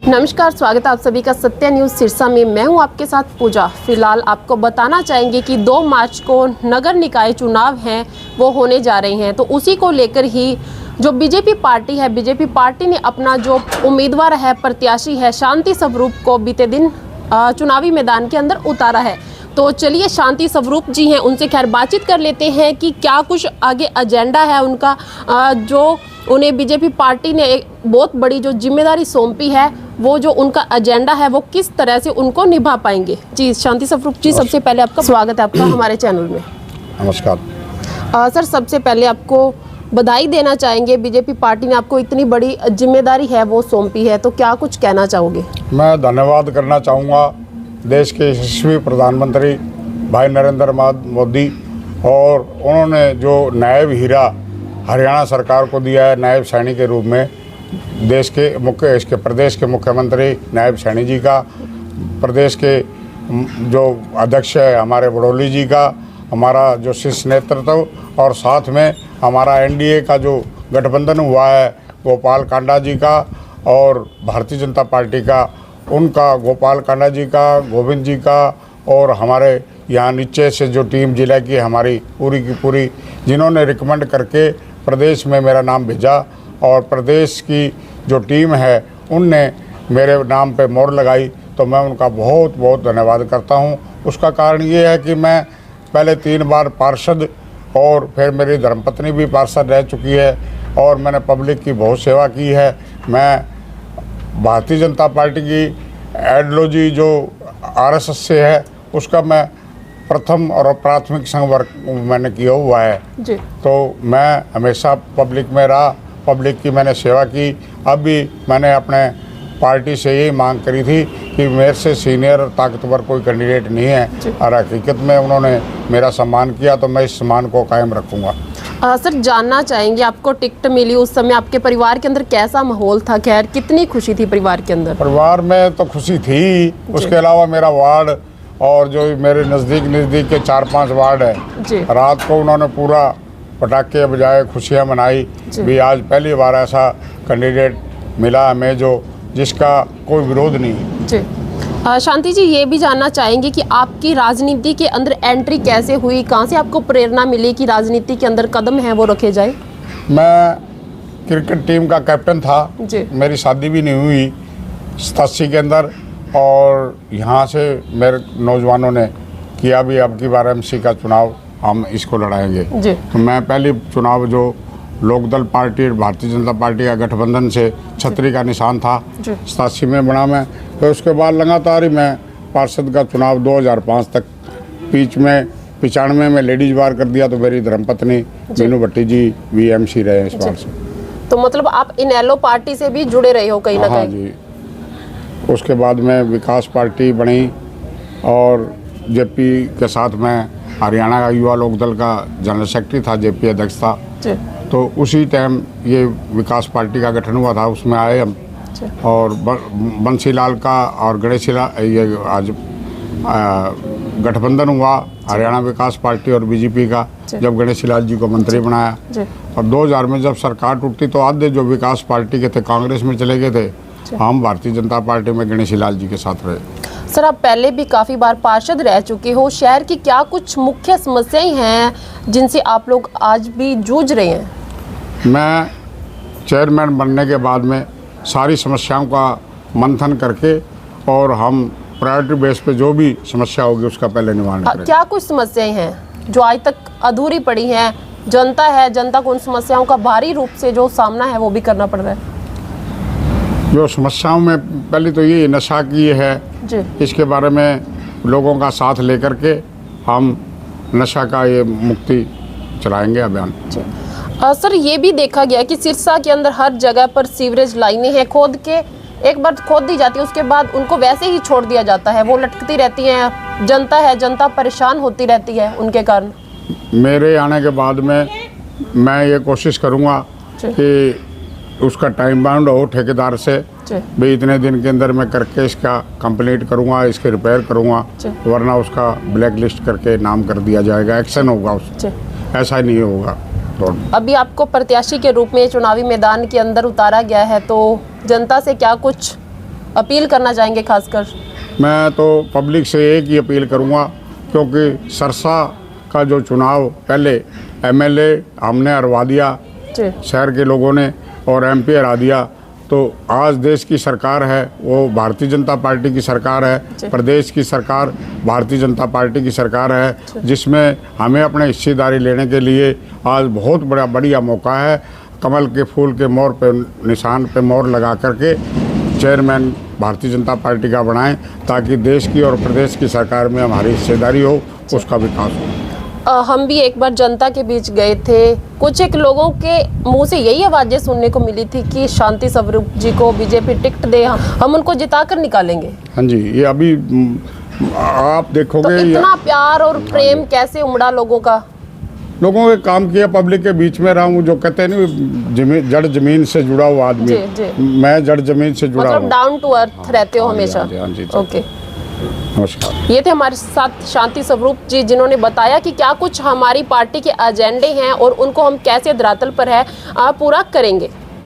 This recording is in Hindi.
नमस्कार, स्वागत है आप सभी का सत्य न्यूज सिरसा में। मैं हूं आपके साथ पूजा। फिलहाल आपको बताना चाहेंगे कि 2 मार्च को नगर निकाय चुनाव हैं वो होने जा रहे हैं, तो उसी को लेकर ही जो बीजेपी पार्टी है, बीजेपी पार्टी ने अपना जो उम्मीदवार है, प्रत्याशी है शांति स्वरूप को बीते दिन चुनावी मैदान के अंदर उतारा है। तो चलिए शांति स्वरूप जी हैं, उनसे खैर बातचीत कर लेते हैं कि क्या कुछ आगे एजेंडा है उनका, जो उन्हें बीजेपी पार्टी ने एक बहुत बड़ी जो जिम्मेदारी सौंपी है, वो जो उनका एजेंडा है वो किस तरह से उनको निभा पाएंगे। जी शांति स्वरूप जी, सबसे पहले आपका स्वागत है आपका हमारे चैनल में। नमस्कार। सर, सबसे पहले आपको बधाई देना चाहेंगे, बीजेपी पार्टी ने आपको इतनी बड़ी जिम्मेदारी है वो सौंपी है, तो क्या कुछ कहना चाहोगे? मैं धन्यवाद करना चाहूँगा देश के यशस्वी प्रधानमंत्री भाई नरेंद्र मोदी, और उन्होंने जो नायब हीरा हरियाणा सरकार को दिया है नायब सैनी के रूप में, देश के इसके प्रदेश के मुख्यमंत्री नायब सैनी जी का, प्रदेश के जो अध्यक्ष है हमारे बड़ौली जी का, हमारा जो शीर्ष नेतृत्व, और साथ में हमारा एनडीए का जो गठबंधन हुआ है गोपाल कांडा जी का और भारतीय जनता पार्टी का, उनका गोपाल कांडा जी का, गोविंद जी का, और हमारे यहाँ नीचे से जो टीम जिला की हमारी पूरी की पूरी, जिन्होंने रिकमेंड करके प्रदेश में मेरा नाम भेजा, और प्रदेश की जो टीम है उनने मेरे नाम पे मोहर लगाई, तो मैं उनका बहुत बहुत धन्यवाद करता हूँ। उसका कारण ये है कि मैं पहले 3 बार पार्षद, और फिर मेरी धर्मपत्नी भी पार्षद रह चुकी है, और मैंने पब्लिक की बहुत सेवा की है। मैं भारतीय जनता पार्टी की आइडियोलॉजी जो आरएसएस से है उसका मैं प्रथम और प्राथमिक संवर्ग मैंने किया हुआ है जी। तो मैं हमेशा पब्लिक में रहा, पब्लिक की मैंने सेवा की। अब भी मैंने अपने पार्टी से यही मांग करी थी कि मेरे से सीनियर और ताकतवर कोई कैंडिडेट नहीं है, और हकीकत में उन्होंने मेरा सम्मान किया, तो मैं इस सम्मान को कायम रखूँगा। सर, जानना चाहेंगे आपको टिकट मिली उस समय आपके परिवार के अंदर कैसा माहौल था? खैर कितनी खुशी थी परिवार के अंदर? परिवार में तो खुशी थी, उसके अलावा मेरा वार्ड और जो मेरे नज़दीक के 4-5 वार्ड है, रात को उन्होंने पूरा पटाखे बजाए, खुशियाँ मनाई भी। आज पहली बार ऐसा कैंडिडेट मिला हमें जो जिसका कोई विरोध नहीं जी। शांति जी, ये भी जानना चाहेंगे कि आपकी राजनीति के अंदर एंट्री कैसे हुई, कहाँ से आपको प्रेरणा मिली कि राजनीति के अंदर कदम है वो रखे जाए? मैं क्रिकेट टीम का कैप्टन था जी। मेरी शादी भी नहीं हुई 87 के अंदर, और यहाँ से मेरे नौजवानों ने किया भी अब की बार एमसी का चुनाव हम इसको लड़ाएंगे जी। तो मैं पहली चुनाव जो लोकदल पार्टी और भारतीय जनता पार्टी का गठबंधन से छतरी का निशान था 87 में बना मैं, तो उसके बाद लगातार ही मैं पार्षद का चुनाव 2005 तक, बीच में 95 में लेडीज बार कर दिया, तो मेरी धर्मपत्नी मीनू भट्टी जी भी एमसी रहे इस बार से। तो मतलब आप इनेलो पार्टी से भी जुड़े रहे हो कहीं ना कहीं? जी। उसके बाद में विकास पार्टी बनी, और जेपी के साथ मैं हरियाणा का युवा लोकदल का जनरल सेक्रेटरी था, जेपी अध्यक्ष था, तो उसी टाइम ये विकास पार्टी का गठन हुआ था, उसमें आए हम। और बंसीलाल का और गणेश लाल ये आज गठबंधन हुआ हरियाणा विकास पार्टी और बीजेपी का, जब गणेश लाल जी को मंत्री बनाया। और 2000 में जब सरकार टूटी तो आधे जो विकास पार्टी के थे कांग्रेस में चले गए थे, हम भारतीय जनता पार्टी में गणेश लाल जी के साथ रहे। सर, आप पहले भी काफ़ी बार पार्षद रह चुके हो, शहर की क्या कुछ मुख्य समस्याएं हैं जिनसे आप लोग आज भी जूझ रहे हैं? मैं चेयरमैन बनने के बाद में सारी समस्याओं का मंथन करके, और हम प्रायोरिटी बेस पे जो भी समस्या होगी उसका पहले निवारण करें। क्या कुछ समस्याएं हैं जो आज तक अधूरी पड़ी हैं? जनता है, जनता को उन समस्याओं का भारी रूप से जो सामना है वो भी करना पड़ रहा है। जो समस्याओं में पहले तो ये नशा की है जी। इसके बारे में लोगों का साथ लेकर के हम नशा का ये मुक्ति चलाएंगे अभियान। सर, ये भी देखा गया कि सिरसा के अंदर हर जगह पर सीवरेज लाइनें हैं, खोद के एक बार खोद दी जाती है, उसके बाद उनको वैसे ही छोड़ दिया जाता है, वो लटकती रहती हैं। जनता है, जनता परेशान होती रहती है उनके कारण। मेरे आने के बाद में मैं ये कोशिश करूँगा कि उसका टाइम बाउंड हो ठेकेदार से, भी इतने दिन के अंदर मैं करके इसका कंप्लीट करूँगा, इसके रिपेयर करूँगा, वरना उसका ब्लैक लिस्ट करके नाम कर दिया जाएगा, एक्शन होगा उससे, ऐसा नहीं होगा। अभी आपको प्रत्याशी के रूप में चुनावी मैदान के अंदर उतारा गया है, तो जनता से क्या कुछ अपील करना चाहेंगे खासकर? मैं तो पब्लिक से एक ही अपील करूंगा, क्योंकि सरसा का जो चुनाव पहले एमएलए हमने हरवा दिया जी शहर के लोगों ने और एमपी हरा दिया, तो आज देश की सरकार है वो भारतीय जनता पार्टी की सरकार है, प्रदेश की सरकार भारतीय जनता पार्टी की सरकार है, जिसमें हमें अपने हिस्सेदारी लेने के लिए आज बहुत बढ़िया मौका है। कमल के फूल के मोर पे निशान पे मोर लगा करके चेयरमैन भारतीय जनता पार्टी का बनाएं, ताकि देश की और प्रदेश की सरकार में हमारी हिस्सेदारी हो, उसका विकास हो। हम भी एक बार जनता के बीच गए थे, कुछ एक लोगों के मुंह से यही आवाजें सुनने को मिली थी कि शांति स्वरूप जी को बीजेपी टिकट दे, हम उनको जिताकर निकालेंगे। हाँ जी, ये अभी आप देखोगे तो इतना प्यार और प्रेम कैसे उमड़ा लोगों का? लोगों के काम किया, पब्लिक के बीच में रहा हूँ। जो कहते हैं ना, जड़ जमीन से जुड़ा हुआ आदमी, जी, जी। मैं जड़ जमीन से जुड़ा मतलब हूँ। डाउन टू अर्थ रहते हो हमेशा। हाँ जी। ओके, नमस्कार। ये थे हमारे साथ शांति स्वरूप जी, जिन्होंने बताया कि क्या कुछ हमारी पार्टी के एजेंडे हैं और उनको हम कैसे धरातल पर है पूरा करेंगे।